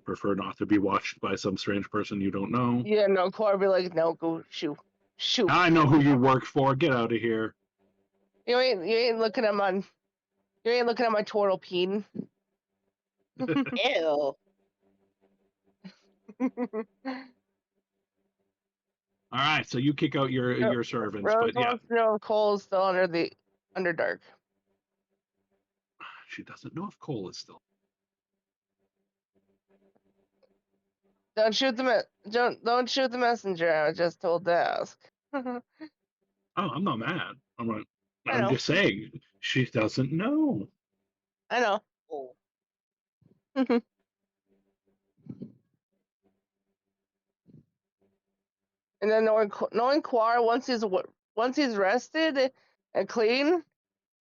would prefer not to be watched by some strange person you don't know. Yeah, no, Cora would be like, no, go shoot. Shoot. I know who you work for. Get out of here. You ain't looking at my turtle peen. Ew. All right, so you kick out your servants, Rose but yeah, wants to know if Cole's still under dark. she doesn't know if Cole is still. Don't shoot the messenger. I was just told to ask. Oh, I'm not mad. I I'm know. just saying she doesn't know. I know. Oh. And then knowing Quar, once he's rested and clean,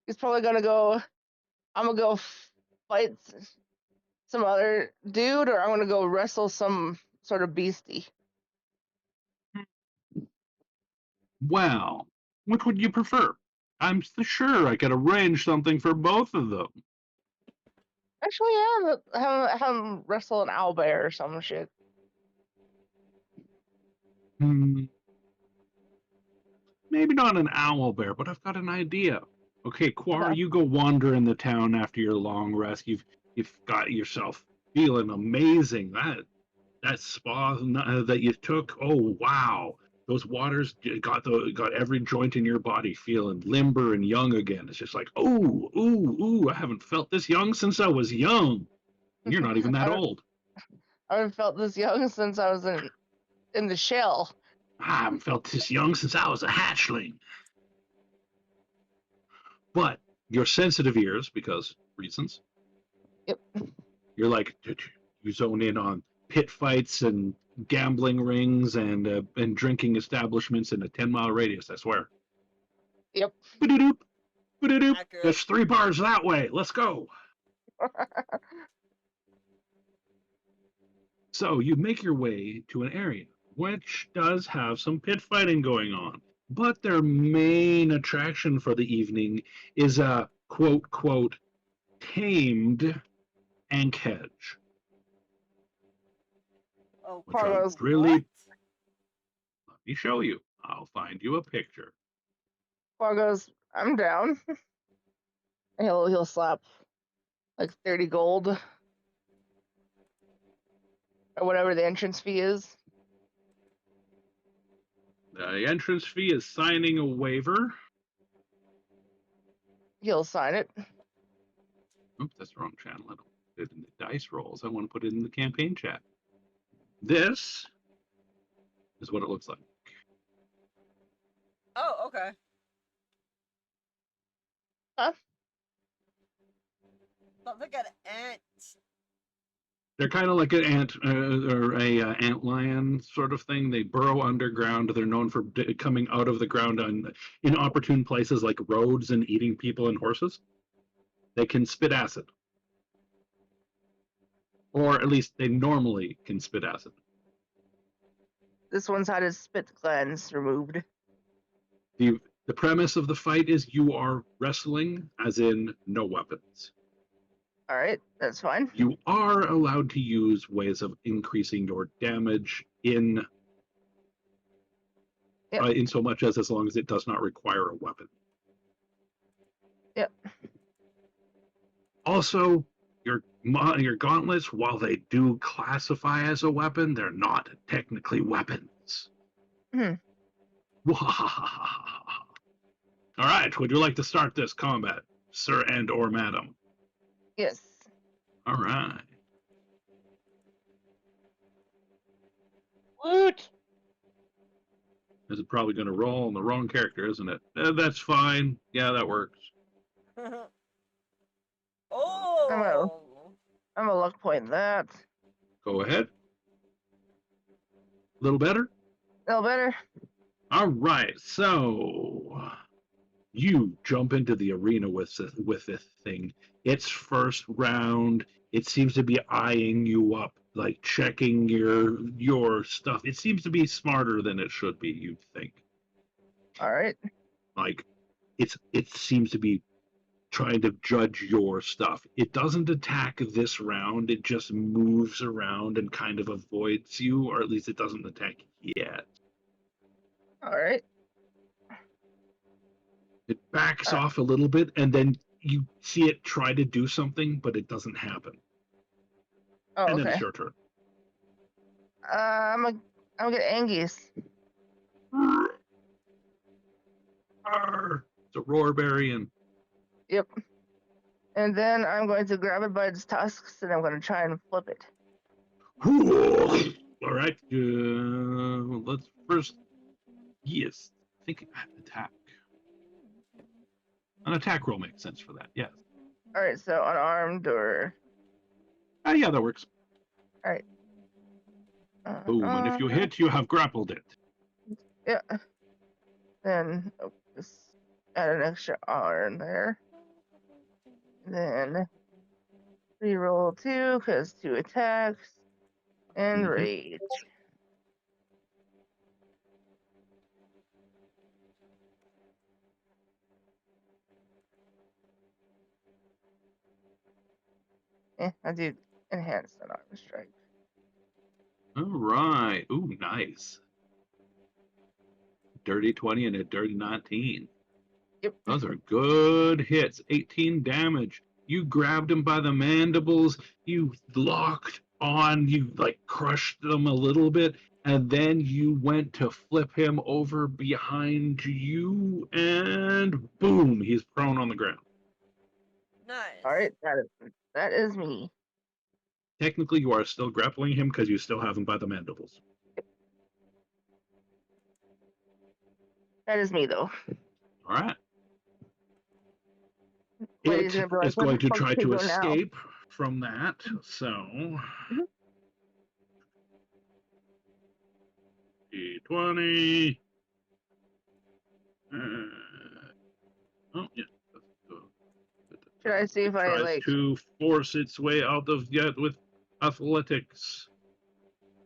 he's probably gonna go. I'm gonna go fight some other dude, or I'm gonna go wrestle some sort of beastie. Well, which would you prefer? I'm sure I could arrange something for both of them. Actually, yeah, have him wrestle an owlbear or some shit. Maybe not an owl bear, but I've got an idea. Okay, Quar, you go wander in the town after your long rest. You've got yourself feeling amazing. That spa that you took, oh wow. Those waters got every joint in your body feeling limber and young again. It's just like, ooh, I haven't felt this young since I was young. And you're not even that old. I haven't felt this young since I was in the shell. I haven't felt this young since I was a hatchling. But your sensitive ears, because reasons. Yep. You're like, you zone in on pit fights and gambling rings and drinking establishments in a 10-mile radius, I swear. Yep. Ba-doop, ba-doop. Accurate. There's 3 bars that way. Let's go. So you make your way to an area which does have some pit fighting going on. But their main attraction for the evening is a quote tamed ank hedge. Oh, Which I Carlos, really what? let me show you. I'll find you a picture. Quar goes, I'm down. And he'll slap like 30 gold or whatever the entrance fee is. The entrance fee is signing a waiver. He'll sign it. Oops, that's the wrong channel. I don't put it in the dice rolls. I want to put it in the campaign chat. This is what it looks like. Oh, okay. Huh? Not like an ant. They're kind of like an ant or a antlion sort of thing. They burrow underground. They're known for coming out of the ground on inopportune places like roads and eating people and horses. They can spit acid, or at least they normally can spit acid. This one's had his spit glands removed. The premise of the fight is you are wrestling, as in no weapons. All right, that's fine. You are allowed to use ways of increasing your damage in so much as long as it does not require a weapon. Yep. Also, your gauntlets, while they do classify as a weapon, they're not technically weapons. Hmm. All right, would you like to start this combat, sir and or madam? Yes. All right. Woot! This is probably going to roll on the wrong character, isn't it? That's fine. Yeah, that works. Oh! I'm a luck point that. Go ahead. A little better? A little better. All right, so you jump into the arena with this thing. Its first round, it seems to be eyeing you up, like checking your stuff. It seems to be smarter than it should be, you'd think. All right. Like it seems to be trying to judge your stuff. It doesn't attack this round. It just moves around and kind of avoids you, or at least it doesn't attack yet. All right. It backs off a little bit, and then you see it try to do something, but it doesn't happen. Oh, And then okay. it's your turn. I'm gonna get Angus. It's a Roarbarian. Yep. And then I'm going to grab it by its tusks, and I'm going to try and flip it. All right. Let's first. Yes. I think attack. An attack roll makes sense for that. Yes. All right. So unarmed or. Yeah, that works. All right. Boom. And if you hit, you have grappled it. Yeah. Then just add an extra R in there. Then reroll 2 because 2 attacks and rage. I did enhance an arm strike. All right. Ooh, nice. Dirty 20 and a dirty 19. Yep. Those are good hits. 18 damage. You grabbed him by the mandibles. You locked on. You like crushed them a little bit. And then you went to flip him over behind you. And boom, he's prone on the ground. Nice. All right. That is me. Technically, you are still grappling him because you still have him by the mandibles. That is me, though. All right. Lady's It gonna be like, is "What going the to fuck try is he to doing now?" escape from that. So, D20. Oh, yeah. Should I see if I Tries like? to force its way out of yet with athletics.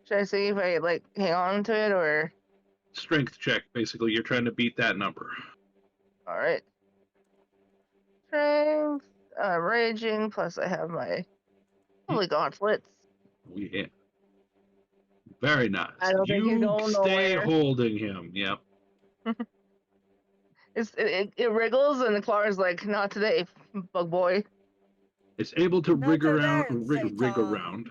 Should I see if I like hang on to it or? Strength check, basically. You're trying to beat that number. All right. Strength, raging. Plus, I have my holy gauntlets. Oh, yeah. Very nice. I don't think he's You going stay nowhere. holding him. Yep. It wriggles and the claw's like, "Not today, bug boy." It's able to Not rig today, around.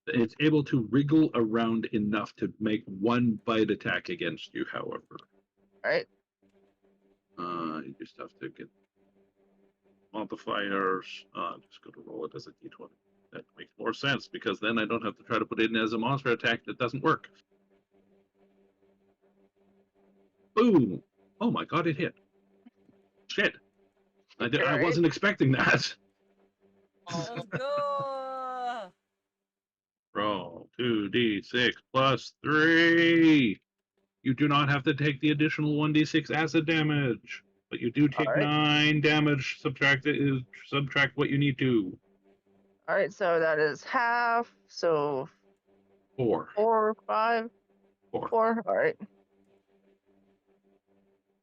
It's able to wriggle around enough to make one bite attack against you, however. All right. You just have to get modifiers. Just go to roll it as a d20. That makes more sense because then I don't have to try to put it in as a monster attack that doesn't work. Boom! Oh my god, it hit. Shit. I wasn't expecting that. Let's go. Roll 2d6 plus 3. You do not have to take the additional 1d6 acid damage, but you do take 9 damage. Subtract what you need to. All right. So that is half. So 4. 4, 5, 4. All right.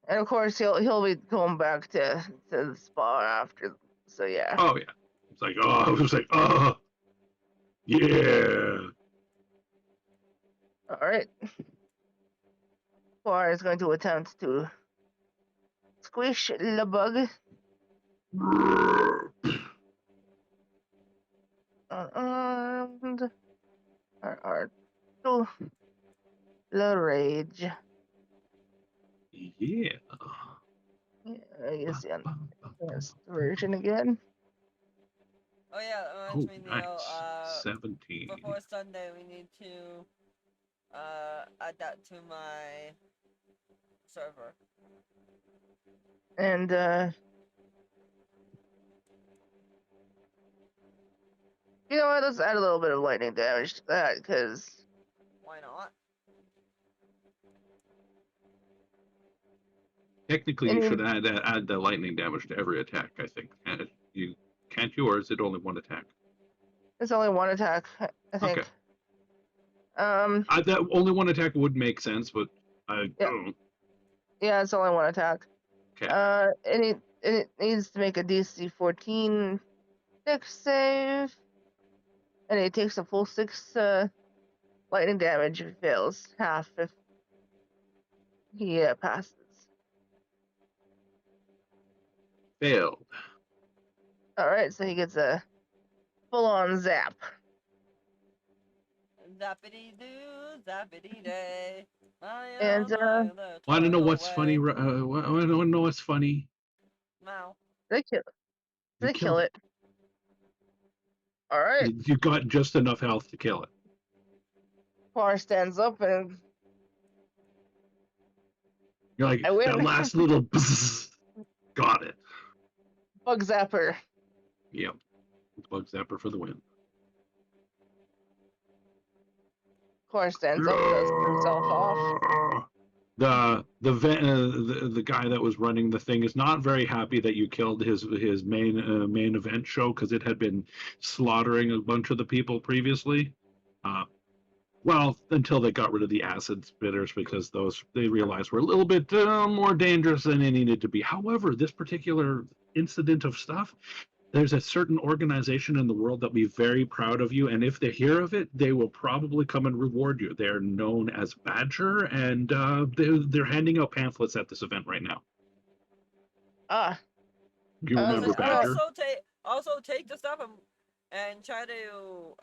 And of course, he'll be going back to the spa after. So yeah. Oh yeah. It's like yeah. All right. Quar is going to attempt to squish the bug. Unarmed. R2. The rage. Yeah. I use the enhanced version again. Oh yeah, that reminds me, Neil. 17. Before Sunday, we need to add that to my server. And you know what? Let's add a little bit of lightning damage to that, because Why not? Technically, you should add the lightning damage to every attack, I think. Can't you, or is it only one attack? it's only one attack, I think. Okay. That only one attack would make sense, but yeah, it's only one attack. Okay. it needs to make a DC 14 dex save, and it takes a full 6 lightning damage if it fails, half if he passes. Failed. Alright, so he gets a full-on zap. Zappity doo, zappity day. And, Want to know what's away. funny? Want to know what's funny? Wow. They kill, You they kill killed it. Alright, You got just enough health to kill it. Quar stands up and You're like, I win. that last little bzzz, got it. bug zapper. Yep. Bug zapper for the win. Quar stands up, dusts himself off. The guy that was running the thing is not very happy that you killed his main event show because it had been slaughtering a bunch of the people previously. Well, until they got rid of the acid spitters because those they realized were a little bit more dangerous than they needed to be. However, this particular incident of stuff, there's a certain organization in the world that will be very proud of you, and if they hear of it, they will probably come and reward you. They're known as Badger, and they're handing out pamphlets at this event right now. Ah, You remember Badger? Also take the stuff and try to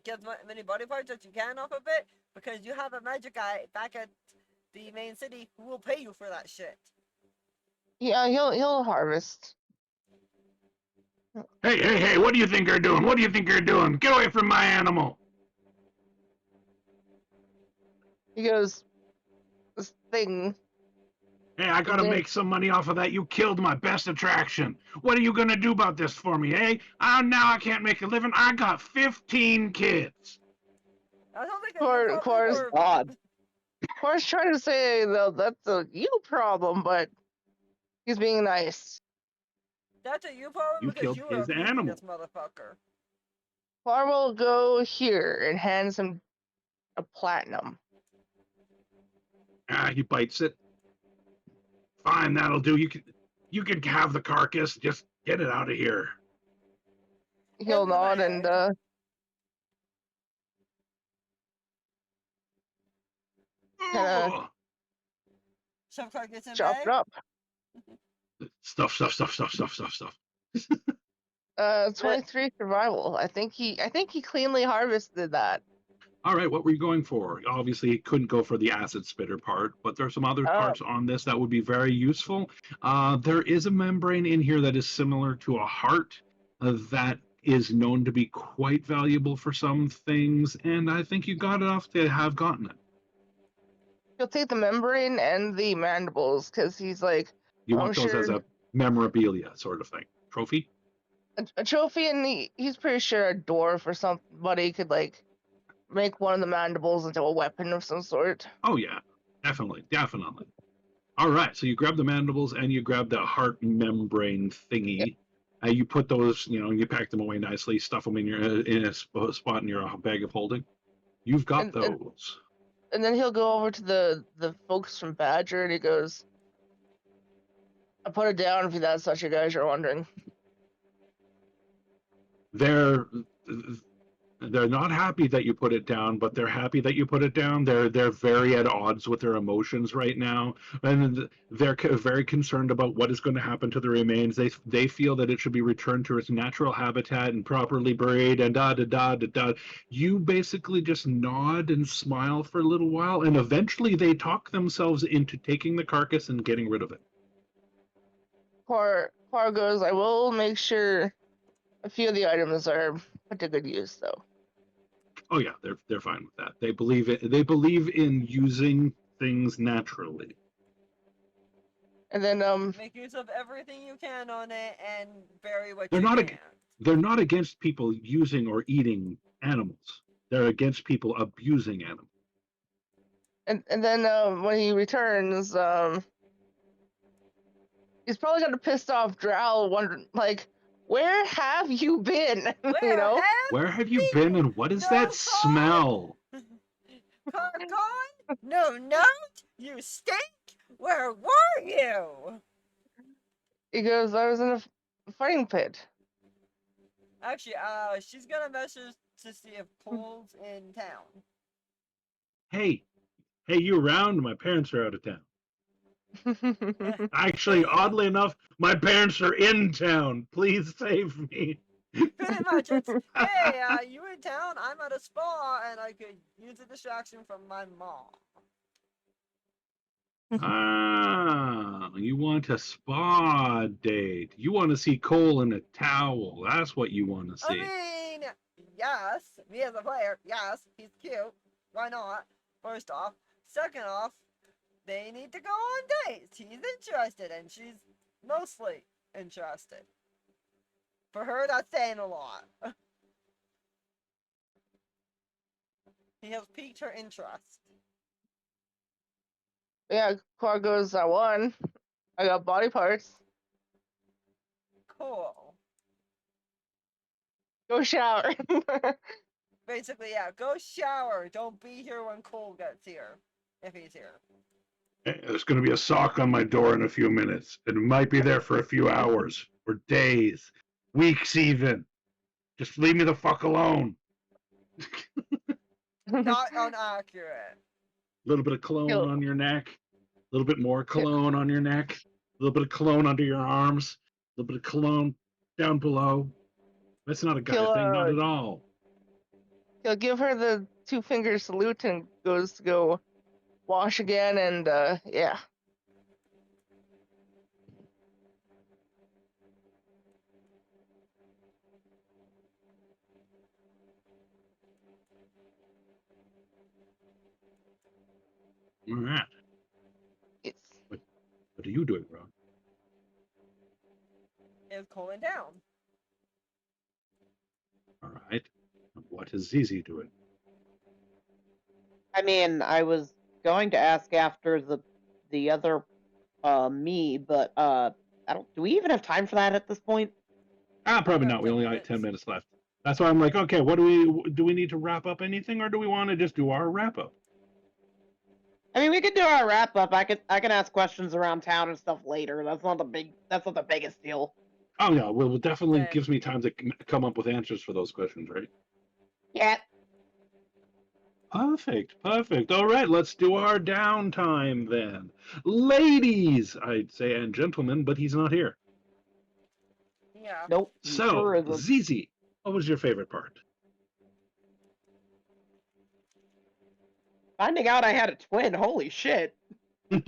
get as many body parts as you can off of it, because you have a magic guy back at the main city who will pay you for that shit. yeah, he'll harvest. Hey, what do you think you're doing? What do you think you're doing? Get away from my animal! He goes, this thing. Hey, I gotta Okay. make some money off of that. You killed my best attraction. What are you gonna do about this for me, eh? Oh, now I can't make a living. I got 15 kids. I don't think Quar's God. Quar's trying to say though that's a you problem, but he's being nice. That's a you problem You because killed you were his abusing animal. this motherfucker. Quar will go here and hands him a platinum. He bites it. Fine, that'll do. You can have the carcass. Just get it out of here. He'll In the nod and bag. kinda Ugh. Shove carcass in chop bag. it up. Stuff. 23 survival. I think he cleanly harvested that. All right, what were you going for? Obviously, it couldn't go for the acid spitter part, but there's some other parts on this that would be very useful. There is a membrane in here that is similar to a heart that is known to be quite valuable for some things, and I think you got enough to have gotten it. He'll take the membrane and the mandibles because he's like, You I'm want those as sure a memorabilia sort of thing. Trophy? a trophy, and he's pretty sure a dwarf or somebody could like make one of the mandibles into a weapon of some sort. Oh, yeah, definitely. All right, so you grab the mandibles and you grab the heart membrane thingy. You put those, you pack them away nicely, stuff them in a spot in your bag of holding. You've got those. And then he'll go over to the folks from Badger and he goes, I put it down if that's what you guys are wondering. They're not happy that you put it down, but they're happy that you put it down. They're very at odds with their emotions right now, and they're very concerned about what is going to happen to the remains. They feel that it should be returned to its natural habitat and properly buried. And da. You basically just nod and smile for a little while, and eventually they talk themselves into taking the carcass and getting rid of it. Quar goes, I will make sure a few of the items are put to good use, though. Oh yeah, they're fine with that. They believe in using things naturally. And then Make use of everything you can on it and bury what They're you not can. They're not against people using or eating animals. They're against people abusing animals. and then when he returns, he's probably gonna piss off Drow, wondering like, where have you been? Where have you been, and what is that smell? Gone? No, you stink. Where were you? He goes, I was in a fighting pit. Actually, she's gonna message to see if Cole's in town. Hey, you around? My parents are out of town. Actually, oddly enough, my parents are in town. Please save me. Pretty much, it's hey, you in town? I'm at a spa, and I could use a distraction from my mom. Ah, you want a spa date. You want to see Cole in a towel. That's what you want to I see. mean, yes, me as a player, yes, he's cute. Why not? First off. Second off, they need to go on dates. He's interested, and she's mostly interested. For her, that's saying a lot. He has piqued her interest. Yeah, Quar goes, I won. I got body parts. Cool. Go shower. Basically, yeah, go shower. Don't be here when Cole gets here. If he's here. There's going to be a sock on my door in a few minutes. It might be there for a few hours or days, weeks even. Just leave me the fuck alone. Not inaccurate. A little bit of cologne on your neck, a little bit more cologne on your neck, a little bit of cologne under your arms, a little bit of cologne down below. That's not a guy thing, not at all. He'll give her the 2-finger salute and goes to go wash again, and yeah. All right. Yes. What are you doing, Ron? Is Colin down? All right. What is Zizi doing? I mean, I was going to ask after the other me, but I don't. Do we even have time for that at this point? Probably not. We only got 10 minutes left. That's why I'm like, okay, what do we need to wrap up anything, or do we want to just do our wrap up? I mean, we could do our wrap up. I can ask questions around town and stuff later. That's not the biggest deal. Oh yeah, well, it definitely gives me time to come up with answers for those questions, right? Yeah. Perfect. All right, let's do our downtime then. Ladies, I'd say, and gentlemen, but he's not here. Yeah. Nope. So, sure isn't. Zizi, what was your favorite part? Finding out I had a twin. Holy shit. I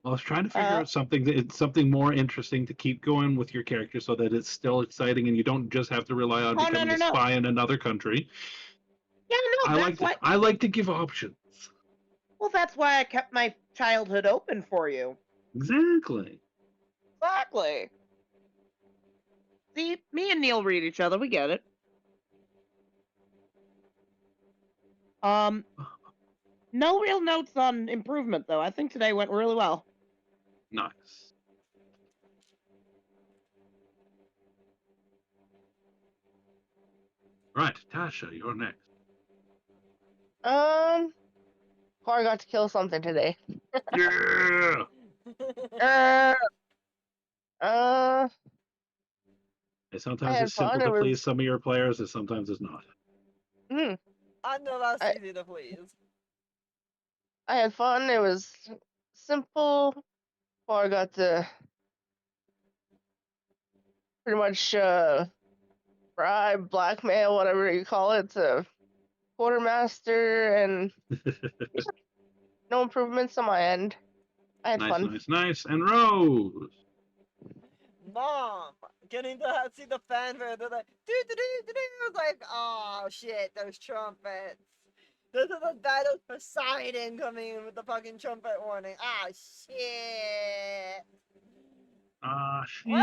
was trying to figure out something more interesting to keep going with your character so that it's still exciting and you don't just have to rely on becoming a spy in another country. Yeah, no, I like to give options. Well, that's why I kept my childhood open for you. Exactly. See, me and Neil read each other. We get it. No real notes on improvement, though. I think today went really well. Nice. Right, Tasha, you're next. Quar got to kill something today. Yeah. Sometimes it's simple to please some of your players, and sometimes it's not. I know that's easy to please. I had fun. It was simple. Quar got to pretty much bribe, blackmail, whatever you call it, to quartermaster, and no improvements on my end. I had fun. Nice. And Rose. Mom, getting to see the fanfare, they're like, do. Like, oh shit, those trumpets. This is the Battle of Poseidon coming in with the fucking trumpet warning. Ah, shit. Shit.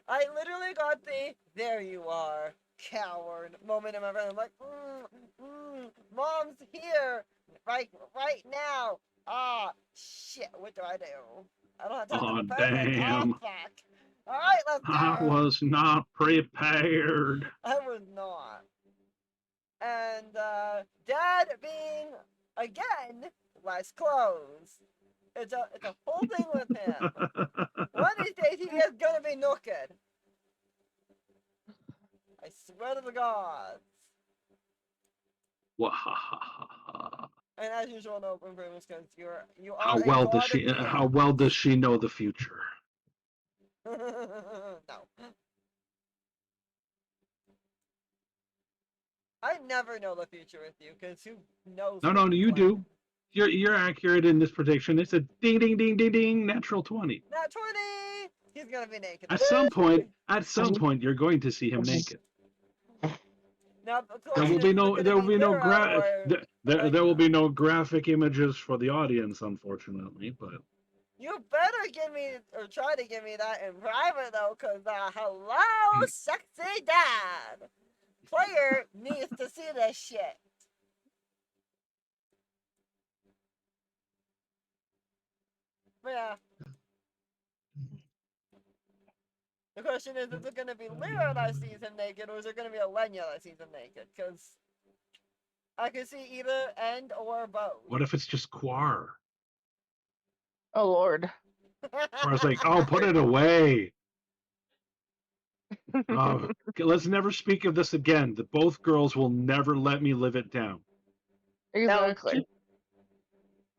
I literally got the, there you are, coward moment in my brain. I'm like, Mom's here, right now. Ah, shit, what do I do? I don't have time to prepare. Damn. Oh, fuck. All right, let's go. I was not prepared. I was not. And Dad being again, less clothes. It's a whole thing with him. One of these days he is gonna be naked. I swear to the gods. And as usual, no improvements because you are How a well does god she? of DM. How well does she know the future? No. I never know the future with you because who knows? No, what no, you you plan. do. You're accurate in this prediction. It's a ding, ding, ding, ding, ding, natural 20. Not 20. He's gonna be naked. At some point, you're going to see him naked. Now the There question will be is, no, it there gonna will be be no Lyra or there will be Elena? no graphic images for the audience, unfortunately. But You better give me or try to give me that in private though, cause hello, sexy dad. Player needs to see this shit. But yeah. The question is it gonna be Lyra that sees him naked, or is it gonna be Elena that sees him naked? Cause I can see either end or both. what if it's just Quar? Oh Lord. Quar's like, oh, put it away. Oh, let's never speak of this again. The both girls will never let me live it down. Exactly.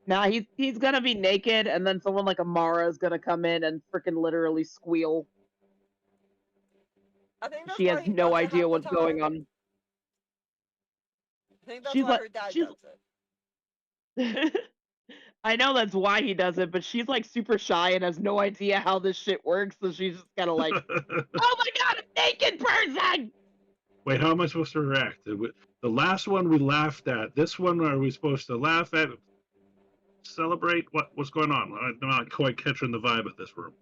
Nah, he's gonna be naked, and then someone like Amara is gonna come in and freaking literally squeal. I think that's She why has he no does it idea half the what's going time. on. I think that's She's why like, her dad she's. does it. I know that's why he does it, but she's like super shy and has no idea how this shit works, so she's just kind of like, "Oh my god, a naked person!" Wait, how am I supposed to react? The last one we laughed at. This one, are we supposed to laugh at? Celebrate? What's going on? I'm not quite catching the vibe of this room.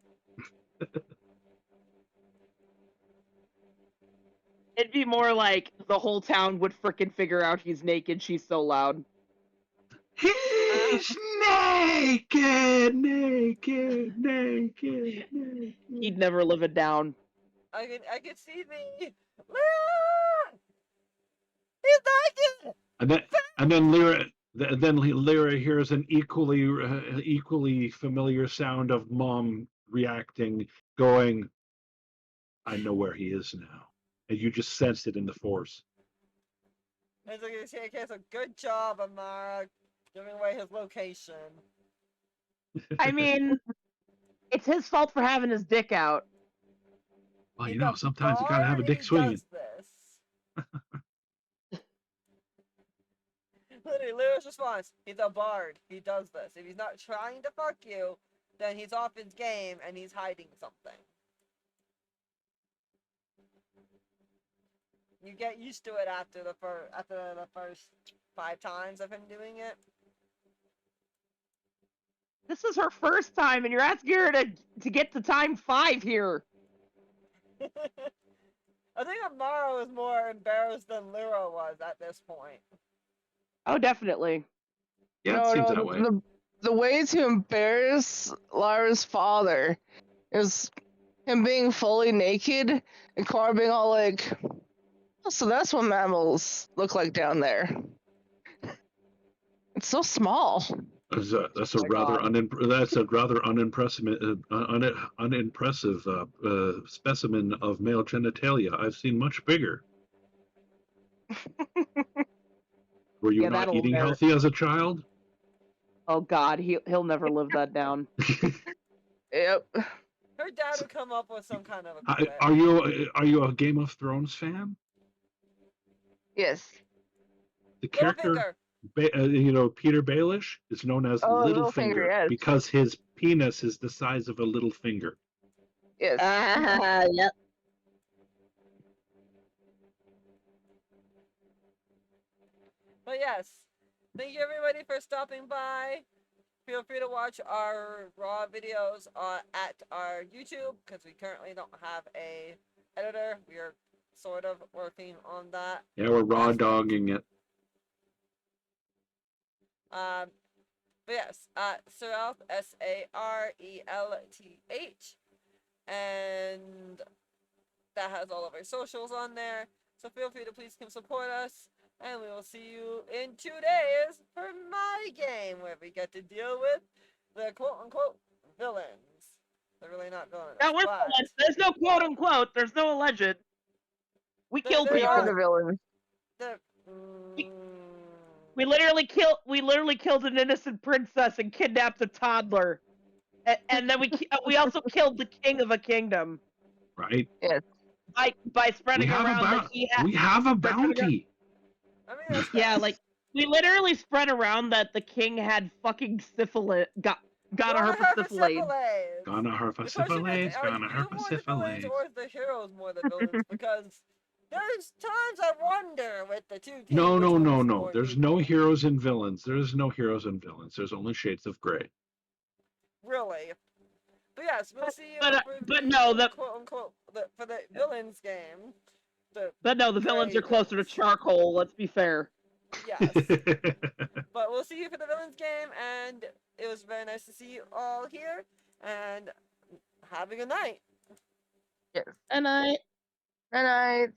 It'd be more like the whole town would freaking figure out he's naked. She's so loud. He's naked, naked, naked, naked. He'd never live it down. I can see the Lyra! He's naked! And then Lyra hears an equally familiar sound of mom reacting, going, "I know where he is now," and you just sense it in the force. As you can see, okay, so good job, Amara, giving away his location. I mean, it's his fault for having his dick out. Well, He's sometimes you gotta have a dick swinging. Does this. Literally, Lyra's response, he's a bard. He does this. If he's not trying to fuck you, then he's off his game and he's hiding something. You get used to it after the first 5 times of him doing it. This is her first time, and you're asking her to get to time 5 here. I think Amara was more embarrassed than Lyra was at this point. Oh, definitely. Yeah, it seems that way. The way to embarrass Lyra's father is him being fully naked and Clara being all like, oh, so that's what mammals look like down there. It's so small. That's a rather unimpressive specimen of male genitalia. I've seen much bigger. Were you Yeah, not that'll eating embarrass. healthy as a child? Oh God, he'll never live that down. Yep. Her dad would come up with some kind of a Are quip. you a Game of Thrones fan? Yes. The character, Peter Baelish, is known as Oh, Littlefinger yes. because his penis is the size of a little finger. Yes. Yep. But yes, thank you everybody for stopping by. Feel free to watch our raw videos at our YouTube because we currently don't have a editor. We are sort of working on that. Yeah, we're raw aspect. dogging it. But yes, Sarelth, Sarelth, and that has all of our socials on there. So feel free to please come support us. And we will see you in 2 days for my game, where we get to deal with the quote-unquote villains. They're really not villains, No, we're but villains. There's no quote unquote. There's no alleged. We killed they We are the people. villains. they're, We literally killed an innocent princess and kidnapped a toddler. And then we also killed the king of a kingdom Right? Yes. by spreading around that he had. We have a bounty. I mean, that's Yeah, fair. like we literally spread around that the king had fucking syphilis. Got a herpes syphilis. Gonna The question is, herpes, are gonna you more the villains herpes. or is the heroes more the villains? Because there's times I wonder with the two teams. No, which no, one no, is no. more There's evil. no heroes and villains. There's no heroes and villains. There's only shades of gray. Really. But yes, we'll see you But for no, the the quote unquote for the villains game. the villains are closer to villains. charcoal. Let's be fair. Yes. But we'll see you for the villains game, and it was very nice to see you all here, and have a good night. Yes. And I. And I.